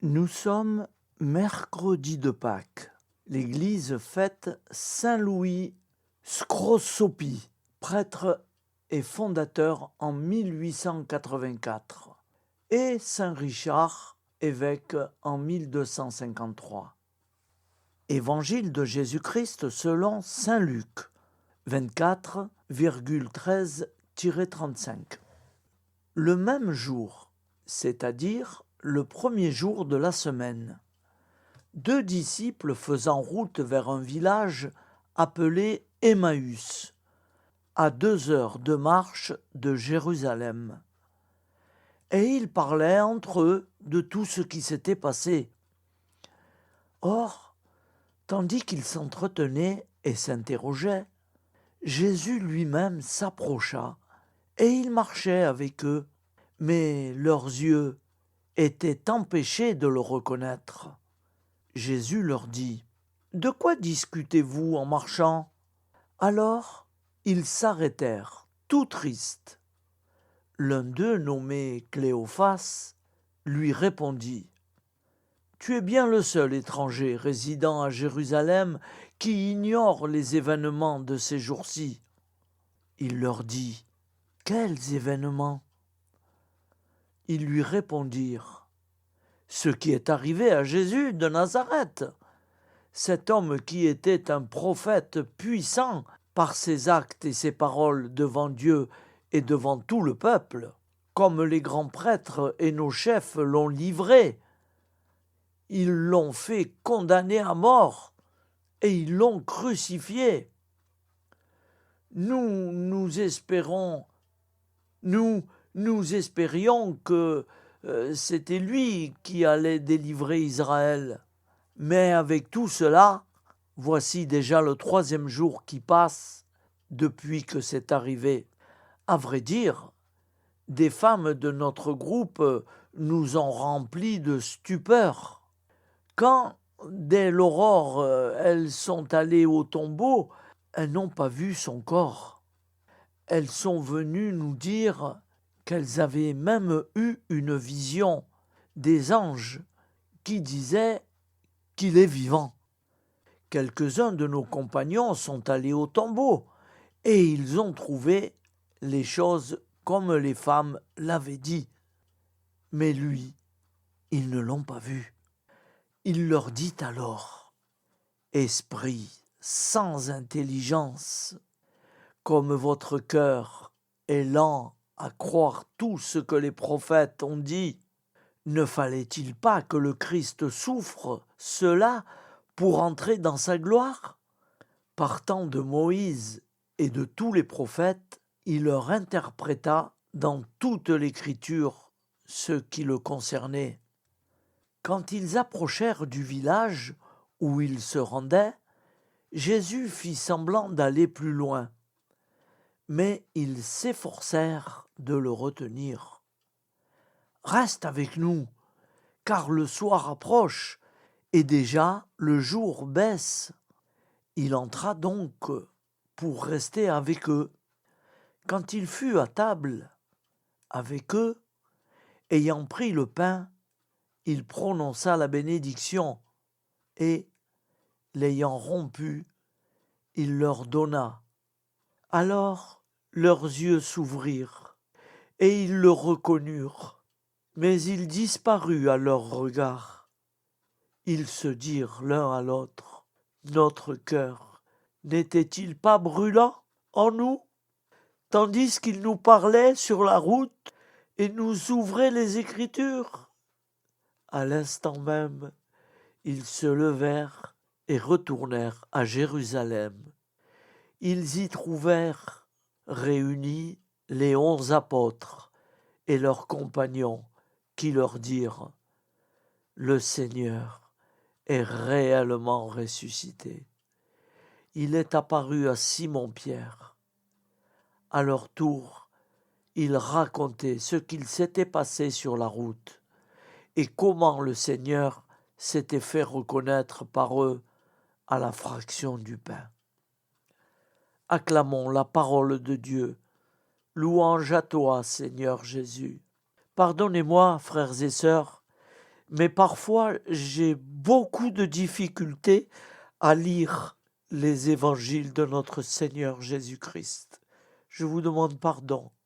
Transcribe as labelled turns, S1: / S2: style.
S1: Nous sommes mercredi de Pâques. L'Église fête Saint Louis Scrosopi, prêtre et fondateur en 1884, et Saint Richard, évêque en 1253. Évangile de Jésus-Christ selon Saint Luc 24,13-35. Le même jour, c'est-à-dire le premier jour de la semaine, deux disciples faisant route vers un village appelé Emmaüs, à 2 heures de marche de Jérusalem. Et ils parlaient entre eux de tout ce qui s'était passé. Or, tandis qu'ils s'entretenaient et s'interrogeaient, Jésus lui-même s'approcha et il marchait avec eux, mais leurs yeux étaient empêchés de le reconnaître. Jésus leur dit : « De quoi discutez-vous en marchant ? » Alors ils s'arrêtèrent, tout tristes. L'un d'eux, nommé Cléophas, lui répondit : « Tu es bien le seul étranger résidant à Jérusalem qui ignore les événements de ces jours-ci. » Il leur dit : « Quels événements ? » Ils lui répondirent : « Ce qui est arrivé à Jésus de Nazareth, cet homme qui était un prophète puissant par ses actes et ses paroles devant Dieu et devant tout le peuple, comme les grands prêtres et nos chefs l'ont livré. Ils l'ont fait condamner à mort et ils l'ont crucifié. Nous espérions que c'était lui qui allait délivrer Israël. Mais avec tout cela, voici déjà le 3e jour qui passe depuis que c'est arrivé. À vrai dire, des femmes de notre groupe nous ont remplis de stupeur. Quand, dès l'aurore, elles sont allées au tombeau, elles n'ont pas vu son corps. Elles sont venues nous dire qu'elles avaient même eu une vision des anges qui disaient qu'il est vivant. Quelques-uns de nos compagnons sont allés au tombeau et ils ont trouvé les choses comme les femmes l'avaient dit. Mais lui, ils ne l'ont pas vu. Il leur dit alors : « Esprit sans intelligence, comme votre cœur est lent à croire tout ce que les prophètes ont dit, ne fallait-il pas que le Christ souffre cela pour entrer dans sa gloire ? » Partant de Moïse et de tous les prophètes, il leur interpréta dans toute l'Écriture ce qui le concernait. Quand ils approchèrent du village où ils se rendaient, Jésus fit semblant d'aller plus loin, mais ils s'efforcèrent de le retenir. « Reste avec nous, car le soir approche, et déjà le jour baisse. » Il entra donc pour rester avec eux. Quand il fut à table avec eux, ayant pris le pain, il prononça la bénédiction et, l'ayant rompu, il leur donna. Alors leurs yeux s'ouvrirent et ils le reconnurent, mais il disparut à leurs regards. Ils se dirent l'un à l'autre : « Notre cœur n'était-il pas brûlant en nous, tandis qu'il nous parlait sur la route et nous ouvrait les Écritures ?» À l'instant même, ils se levèrent et retournèrent à Jérusalem. Ils y trouvèrent réunis les 11 apôtres et leurs compagnons qui leur dirent : « Le Seigneur est réellement ressuscité. Il est apparu à Simon-Pierre. » À leur tour, ils racontaient ce qu'il s'était passé sur la route et comment le Seigneur s'était fait reconnaître par eux à la fraction du pain. Acclamons la parole de Dieu. Louange à toi, Seigneur Jésus. Pardonnez-moi, frères et sœurs, mais parfois j'ai beaucoup de difficultés à lire les évangiles de notre Seigneur Jésus-Christ. Je vous demande pardon.